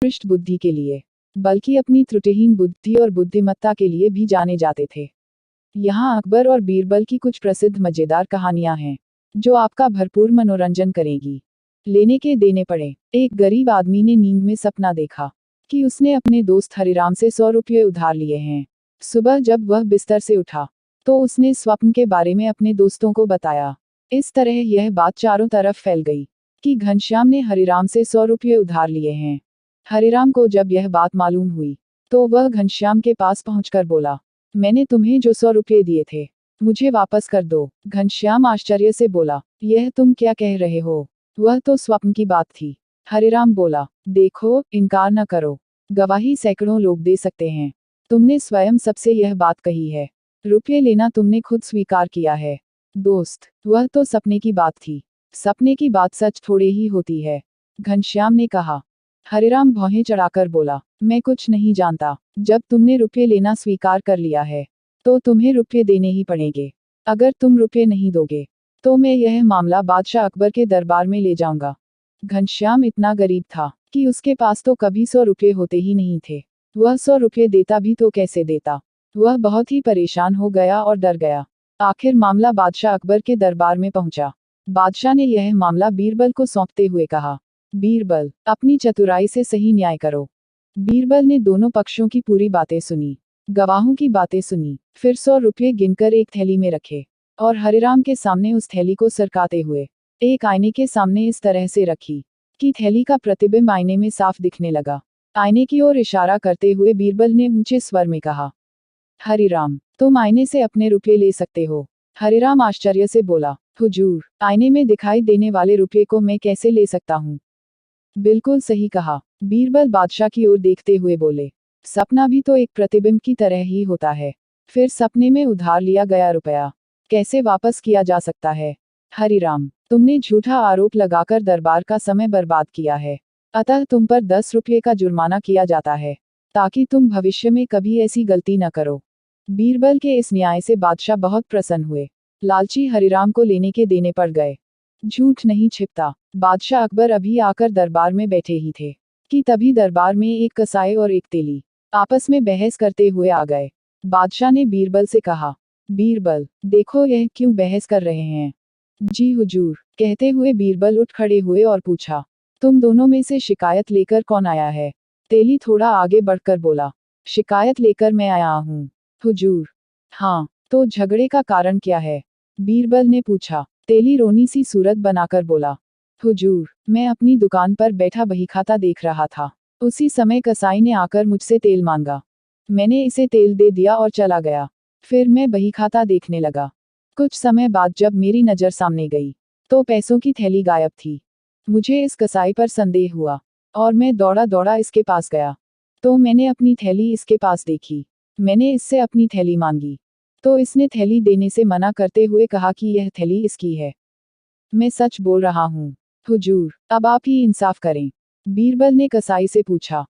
उत्कृष्ट बुद्धि के लिए, बल्कि अपनी त्रुटिहीन बुद्धि और बुद्धिमत्ता के लिए भी जाने जाते थे। यहाँ अकबर और बीरबल की कुछ प्रसिद्ध मजेदार कहानियां हैं, जो आपका भरपूर मनोरंजन करेगी। लेने के देने पड़े। एक गरीब आदमी ने नींद में सपना देखा कि उसने अपने दोस्त हरिराम से 100 रुपये उधार लिए हैं। सुबह जब वह बिस्तर से उठा, तो उसने स्वप्न के बारे में अपने दोस्तों को बताया। इस तरह यह बात चारों तरफ फैल गई कि घनश्याम ने हरिराम से 100 रुपये उधार लिए हैं। हरिराम को जब यह बात मालूम हुई, तो वह घनश्याम के पास पहुंचकर बोला, मैंने तुम्हें जो 100 रुपये दिए थे, मुझे वापस कर दो। घनश्याम आश्चर्य से बोला, यह तुम क्या कह रहे हो? वह तो स्वप्न की बात थी। हरिराम बोला, देखो, इनकार न करो, गवाही सैकड़ों लोग दे सकते हैं। तुमने स्वयं सबसे यह बात कही है, रुपये लेना तुमने खुद स्वीकार किया है। दोस्त, वह तो सपने की बात थी, सपने की बात सच थोड़े ही होती है, घनश्याम ने कहा। हरिराम भौहें चढ़ाकर बोला, मैं कुछ नहीं जानता। जब तुमने रुपये लेना स्वीकार कर लिया है, तो तुम्हें रुपये देने ही पड़ेंगे। अगर तुम रुपये नहीं दोगे, तो मैं यह मामला बादशाह अकबर के दरबार में ले जाऊंगा। घनश्याम इतना गरीब था कि उसके पास तो कभी 100 रुपये होते ही नहीं थे। वह 100 रुपये देता भी तो कैसे देता? वह बहुत ही परेशान हो गया और डर गया। आखिर मामला बादशाह अकबर के दरबार में पहुंचा। बादशाह ने यह मामला बीरबल को सौंपते हुए कहा, बीरबल, अपनी चतुराई से सही न्याय करो। बीरबल ने दोनों पक्षों की पूरी बातें सुनी, गवाहों की बातें सुनी, फिर 100 रुपये गिनकर एक थैली में रखे और हरिराम के सामने उस थैली को सरकाते हुए एक आईने के सामने इस तरह से रखी कि थैली का प्रतिबिंब आईने में साफ दिखने लगा। आईने की ओर इशारा करते हुए बीरबल ने ऊंचे स्वर में कहा, हरिराम, तुम आईने से अपने रुपये ले सकते हो। हरिराम आश्चर्य से बोला, हुजूर, आईने में दिखाई देने वाले रुपये को मैं कैसे ले सकता हूँ? बिल्कुल सही कहा। बीरबल बादशाह की ओर देखते हुए बोले, सपना भी तो एक प्रतिबिंब की तरह ही होता है। फिर सपने में उधार लिया गया रुपया कैसे वापस किया जा सकता है? हरिराम, तुमने झूठा आरोप लगाकर दरबार का समय बर्बाद किया है, अतः तुम पर 10 रुपये का जुर्माना किया जाता है, ताकि तुम भविष्य में कभी ऐसी गलती न करो। बीरबल के इस न्याय से बादशाह बहुत प्रसन्न हुए। लालची हरिराम को लेने के देने पड़ गए। झूठ नहीं छिपता। बादशाह अकबर अभी आकर दरबार में बैठे ही थे कि तभी दरबार में एक कसाई और एक तेली आपस में बहस करते हुए आ गए। बादशाह ने बीरबल से कहा, बीरबल, देखो यह क्यों बहस कर रहे हैं? जी हुजूर, कहते हुए बीरबल उठ खड़े हुए और पूछा, तुम दोनों में से शिकायत लेकर कौन आया है? तेली थोड़ा आगे बढ़कर बोला, शिकायत लेकर मैं आया हूँ हुजूर। हाँ, तो झगड़े का कारण क्या है? बीरबल ने पूछा। तेली रोनी सी सूरत बनाकर बोला, हुजूर, मैं अपनी दुकान पर बैठा बहीखाता देख रहा था। उसी समय कसाई ने आकर मुझसे तेल मांगा। मैंने इसे तेल दे दिया और चला गया। फिर मैं बहीखाता देखने लगा। कुछ समय बाद जब मेरी नज़र सामने गई, तो पैसों की थैली गायब थी। मुझे इस कसाई पर संदेह हुआ और मैं दौड़ा दौड़ा इसके पास गया। तो मैंने अपनी थैली इसके पास देखी। मैंने इससे अपनी थैली मांगी, तो इसने थैली देने से मना करते हुए कहा कि यह थैली इसकी है। मैं सच बोल रहा हूँ हुजूर, अब आप ही इंसाफ करें। बीरबल ने कसाई से पूछा,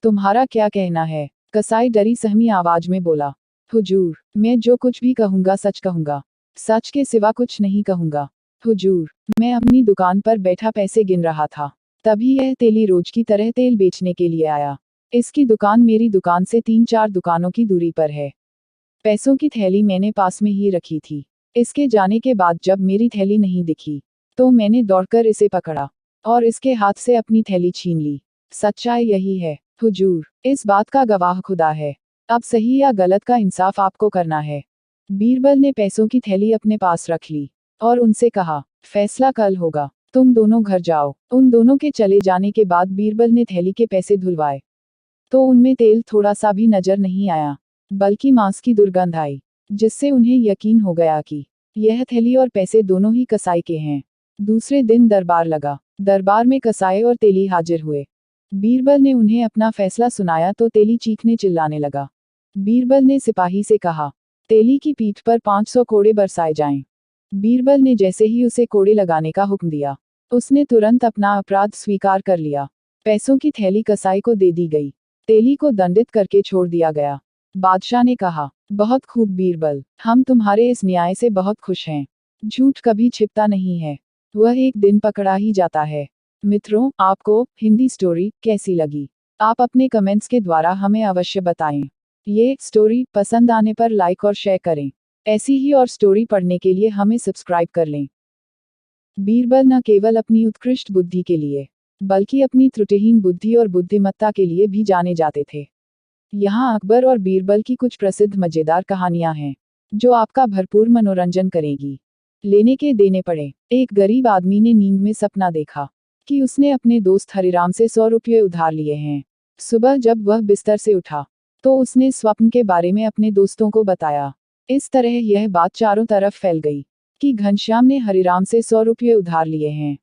तुम्हारा क्या कहना है? कसाई डरी सहमी आवाज में बोला, हुजूर, मैं जो कुछ भी कहूँगा सच कहूँगा, सच के सिवा कुछ नहीं कहूँगा। हुजूर, मैं अपनी दुकान पर बैठा पैसे गिन रहा था, तभी यह तेली रोज की तरह तेल बेचने के लिए आया। इसकी दुकान मेरी दुकान से 3-4 दुकानों की दूरी पर है। पैसों की थैली मैंने पास में ही रखी थी। इसके जाने के बाद जब मेरी थैली नहीं दिखी, तो मैंने दौड़कर इसे पकड़ा और इसके हाथ से अपनी थैली छीन ली। सच्चाई यही है हुजूर, इस बात का गवाह खुदा है। अब सही या गलत का इंसाफ आपको करना है। बीरबल ने पैसों की थैली अपने पास रख ली और उनसे कहा, फैसला कल होगा, तुम दोनों घर जाओ। उन दोनों के चले जाने के बाद बीरबल ने थैली के पैसे धुलवाए, तो उनमें तेल थोड़ा सा भी नजर नहीं आया, बल्कि मांस की दुर्गंध आई, जिससे उन्हें यकीन हो गया कि यह थैली और पैसे दोनों ही कसाई के हैं। दूसरे दिन दरबार लगा। दरबार में कसाई और तेली हाजिर हुए। बीरबल ने उन्हें अपना फैसला सुनाया तो तेली चीखने चिल्लाने लगा। बीरबल ने सिपाही से कहा, तेली की पीठ पर 500 कोड़े बरसाए जाएं। बीरबल ने जैसे ही उसे कोड़े लगाने का हुक्म दिया, उसने तुरंत अपना अपराध स्वीकार कर लिया। पैसों की थैली कसाई को दे दी गई। तेली को दंडित करके छोड़ दिया गया। बादशाह ने कहा, बहुत खूब बीरबल, हम तुम्हारे इस न्याय से बहुत खुश हैं। झूठ कभी छिपता नहीं है, वह एक दिन पकड़ा ही जाता है। मित्रों, आपको हिंदी स्टोरी कैसी लगी? आप अपने कमेंट्स के द्वारा हमें अवश्य बताएं। ये स्टोरी पसंद आने पर लाइक और शेयर करें। ऐसी ही और स्टोरी पढ़ने के लिए हमें सब्सक्राइब कर लें। बीरबल न केवल अपनी उत्कृष्ट बुद्धि के लिए, बल्कि अपनी त्रुटिहीन बुद्धि और बुद्धिमत्ता के लिए भी जाने जाते थे। यहाँ अकबर और बीरबल की कुछ प्रसिद्ध मजेदार कहानियां हैं, जो आपका भरपूर मनोरंजन करेगी। लेने के देने पड़े। एक गरीब आदमी ने नींद में सपना देखा कि उसने अपने दोस्त हरिराम से 100 रुपये उधार लिए हैं। सुबह जब वह बिस्तर से उठा, तो उसने स्वप्न के बारे में अपने दोस्तों को बताया। इस तरह यह बात चारों तरफ फैल गई कि घनश्याम ने हरिराम से 100 रुपये उधार लिए हैं।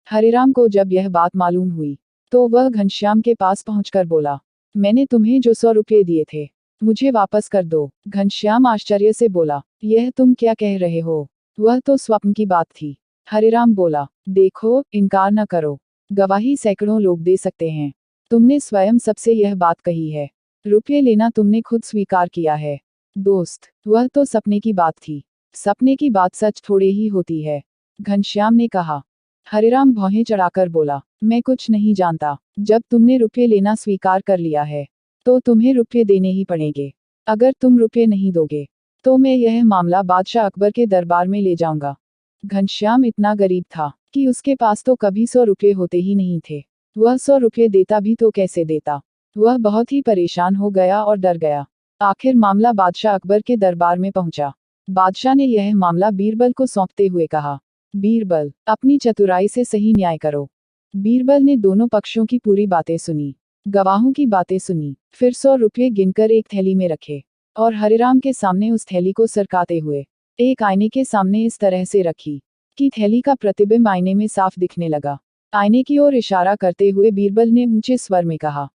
हरिराम को जब यह बात मालूम हुई, तो वह घनश्याम के पास पहुंचकर बोला, मैंने तुम्हें जो 100 रुपये दिए थे, मुझे वापस कर दो। घनश्याम आश्चर्य से बोला, यह तुम क्या कह रहे हो? वह तो स्वप्न की बात थी। हरिराम बोला, देखो, इनकार न करो। गवाही सैकड़ों लोग दे सकते हैं। तुमने स्वयं सबसे यह बात कही है। रुपये लेना तुमने खुद स्वीकार किया है। दोस्त, वह तो सपने की बात थी। सपने की बात सच थोड़े ही होती है, घनश्याम ने कहा। हरिराम भौहें चढ़ाकर बोला, मैं कुछ नहीं जानता। जब तुमने रुपये लेना स्वीकार कर लिया है, तो तुम्हें रुपये देने ही पड़ेंगे। अगर तुम रुपये नहीं दोगे, तो मैं यह मामला बादशाह अकबर के दरबार में ले जाऊंगा। घनश्याम इतना गरीब था कि उसके पास तो कभी 100 रुपये होते ही नहीं थे। वह 100 रुपये देता भी तो कैसे देता? वह बहुत ही परेशान हो गया और डर गया। आखिर मामला बादशाह अकबर के दरबार में पहुंचा। बादशाह ने यह मामला बीरबल को सौंपते हुए कहा, बीरबल, अपनी चतुराई से सही न्याय करो। बीरबल ने दोनों पक्षों की पूरी बातें सुनी, गवाहों की बातें सुनी, फिर 100 रुपये गिनकर एक थैली में रखे और हरिराम के सामने उस थैली को सरकाते हुए एक आईने के सामने इस तरह से रखी कि थैली का प्रतिबिंब आईने में साफ दिखने लगा। आईने की ओर इशारा करते हुए बीरबल ने ऊंचे स्वर में कहा,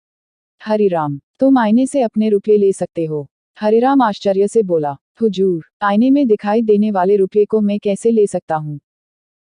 हरिराम, तुम आईने से अपने रुपये ले सकते हो। हरिराम आश्चर्य से बोला, हुजूर, आईने में दिखाई देने वाले रुपये को मैं कैसे ले सकता हूँ?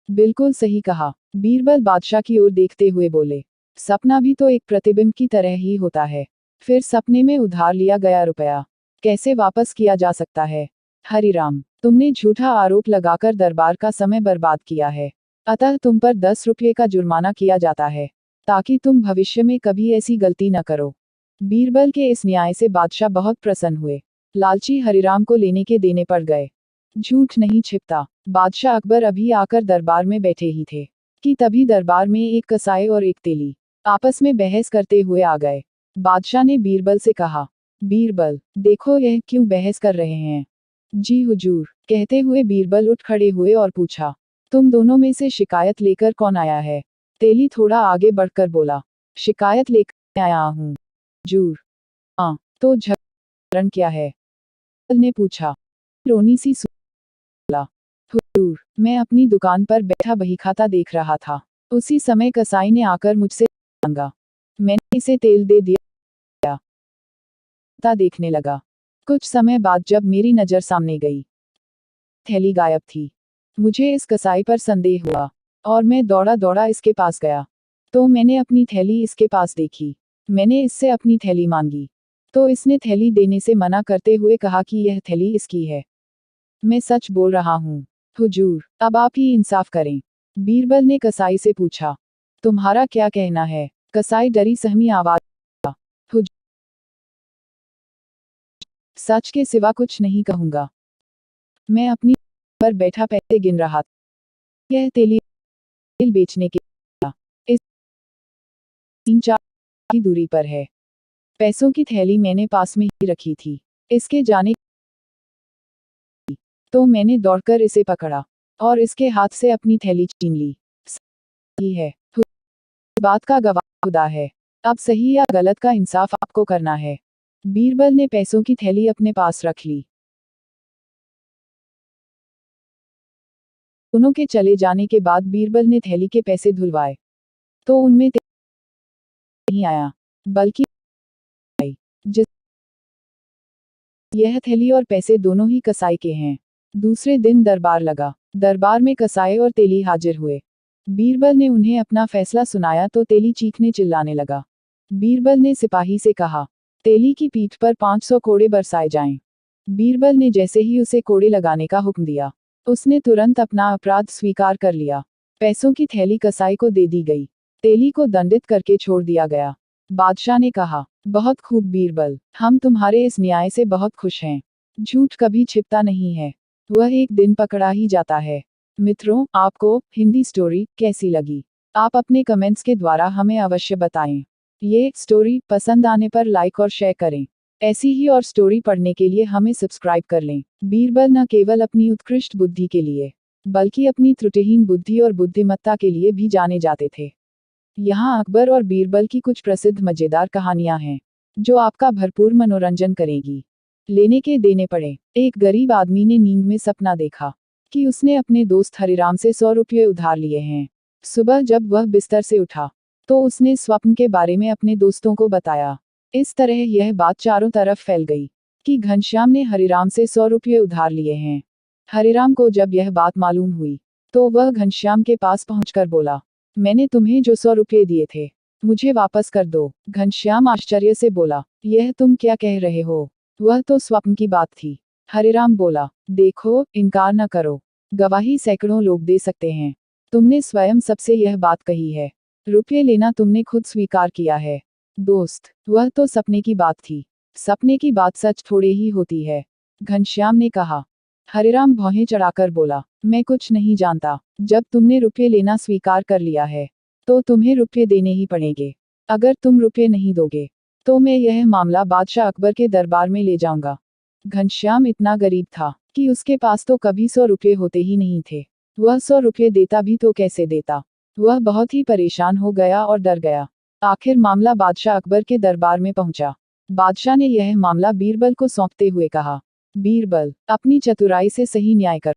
बिल्कुल सही कहा। बीरबल बादशाह की ओर देखते हुए बोले, सपना भी तो एक प्रतिबिंब की तरह ही होता है। फिर सपने में उधार लिया गया रुपया कैसे वापस किया जा सकता है? हरिराम, तुमने झूठा आरोप लगाकर दरबार का समय बर्बाद किया है। अतः तुम पर 10 रुपये का जुर्माना किया जाता है, ताकि तुम भविष्य में कभी ऐसी गलती न करो। बीरबल के इस न्याय से बादशाह बहुत प्रसन्न हुए। लालची हरिराम को लेने के देने पड़ गए। झूठ नहीं छिपता। बादशाह अकबर अभी आकर दरबार में बैठे ही थे कि तभी दरबार में एक कसाई और एक तेली आपस में बहस करते हुए आ गए। बादशाह ने बीरबल से कहा, बीरबल, देखो यह क्यों बहस कर रहे हैं? जी हुजूर, कहते हुए बीरबल उठ खड़े हुए और पूछा, तुम दोनों में से शिकायत लेकर कौन आया है? तेली थोड़ा आगे बढ़कर बोला, शिकायत लेकर आया हूँ हुजूर। हाँ, तो झगड़ा क्या है? ने पूछा। रोनी सी बोला, हुजूर, मैं अपनी दुकान पर बैठा बही खाता देख रहा था। उसी समय कसाई ने आकर मुझसे मांगा। मैंने इसे तेल दे दिया। देखने लगा। कुछ समय बाद जब मेरी नजर सामने गई, थैली गायब थी। मुझे इस कसाई पर संदेह हुआ और मैं दौड़ा दौड़ा इसके पास गया। तो मैंने अपनी थैली इसके पास देखी। मैंने इससे अपनी थैली मांगी, तो इसने थैली देने से मना करते हुए कहा कि यह थैली इसकी है। मैं सच बोल रहा हूँ हुजूर, अब आप ही इंसाफ करें। बीरबल ने कसाई से पूछा, तुम्हारा क्या कहना है? कसाई डरी सहमी आवाज, हुजूर, सच के सिवा कुछ नहीं कहूंगा। मैं अपनी पर बैठा पैसे गिन रहा था। यह तेल बेचने के इस 3-4 की दूरी पर है। पैसों की थैली मैंने पास में ही रखी थी। इसके जाने तो मैंने दौड़कर इसे पकड़ा और इसके हाथ से अपनी थैली छीन ली। सही है, बात का गवाह खुदा है। अब सही या गलत का इंसाफ आपको करना है। बीरबल ने पैसों की थैली अपने पास रख ली। दोनों के चले जाने के बाद बीरबल ने थैली के पैसे धुलवाए, तो उनमें नहीं आया, बल्कि जिस यह थैली और पैसे दोनों ही कसाई के हैं। दूसरे दिन दरबार लगा। दरबार में कसाई और तेली हाजिर हुए। बीरबल ने उन्हें अपना फैसला सुनाया तो तेली चीखने चिल्लाने लगा। बीरबल ने सिपाही से कहा, तेली की पीठ पर 500 कोड़े बरसाए जाएं। बीरबल ने जैसे ही उसे कोड़े लगाने का हुक्म दिया, उसने तुरंत अपना अपराध स्वीकार कर लिया। पैसों की थैली कसाई को दे दी गई। तेली को दंडित करके छोड़ दिया गया। बादशाह ने कहा, बहुत खूब बीरबल, हम तुम्हारे इस न्याय से बहुत खुश हैं। झूठ कभी छिपता नहीं है, वह एक दिन पकड़ा ही जाता है। मित्रों, आपको हिंदी स्टोरी कैसी लगी? आप अपने कमेंट्स के द्वारा हमें अवश्य बताएं। ये स्टोरी पसंद आने पर लाइक और शेयर करें। ऐसी ही और स्टोरी पढ़ने के लिए हमें सब्सक्राइब कर लें। बीरबल न केवल अपनी उत्कृष्ट बुद्धि के लिए, बल्कि अपनी त्रुटिहीन बुद्धि और बुद्धिमत्ता के लिए भी जाने जाते थे। यहाँ अकबर और बीरबल की कुछ प्रसिद्ध मजेदार कहानियां हैं, जो आपका भरपूर मनोरंजन करेगी। लेने के देने पड़े। एक गरीब आदमी ने नींद में सपना देखा कि उसने अपने दोस्त हरिराम से 100 रुपये उधार लिए हैं। सुबह जब वह बिस्तर से उठा, तो उसने स्वप्न के बारे में अपने दोस्तों को बताया। इस तरह यह बात चारों तरफ फैल गई कि घनश्याम ने हरिराम से 100 रुपये उधार लिए हैं। हरिराम को जब यह बात मालूम हुई, तो वह घनश्याम के पास पहुंचकर बोला, मैंने तुम्हें जो 100 रुपये दिए थे, मुझे वापस कर दो। घनश्याम आश्चर्य से बोला, यह तुम क्या कह रहे हो? वह तो स्वप्न की बात थी। हरिराम बोला, देखो, इनकार न करो, गवाही सैकड़ों लोग दे सकते हैं। तुमने स्वयं सबसे यह बात कही है, रुपये लेना तुमने खुद स्वीकार किया है। दोस्त, वह तो सपने की बात थी, सपने की बात सच थोड़े ही होती है, घनश्याम ने कहा। हरिराम भौहें चढ़ाकर बोला, मैं कुछ नहीं जानता। जब तुमने रुपये लेना स्वीकार कर लिया है, तो तुम्हें रुपये देने ही पड़ेंगे। अगर तुम रुपये नहीं दोगे, तो मैं यह मामला बादशाह अकबर के दरबार में ले जाऊंगा। घनश्याम इतना गरीब था कि उसके पास तो कभी 100 रुपये होते ही नहीं थे। वह 100 रुपये देता भी तो कैसे देता? वह बहुत ही परेशान हो गया और डर गया। आखिर मामला बादशाह अकबर के दरबार में पहुंचा। बादशाह ने यह मामला बीरबल को सौंपते हुए कहा, बीरबल, अपनी चतुराई से सही न्याय कर।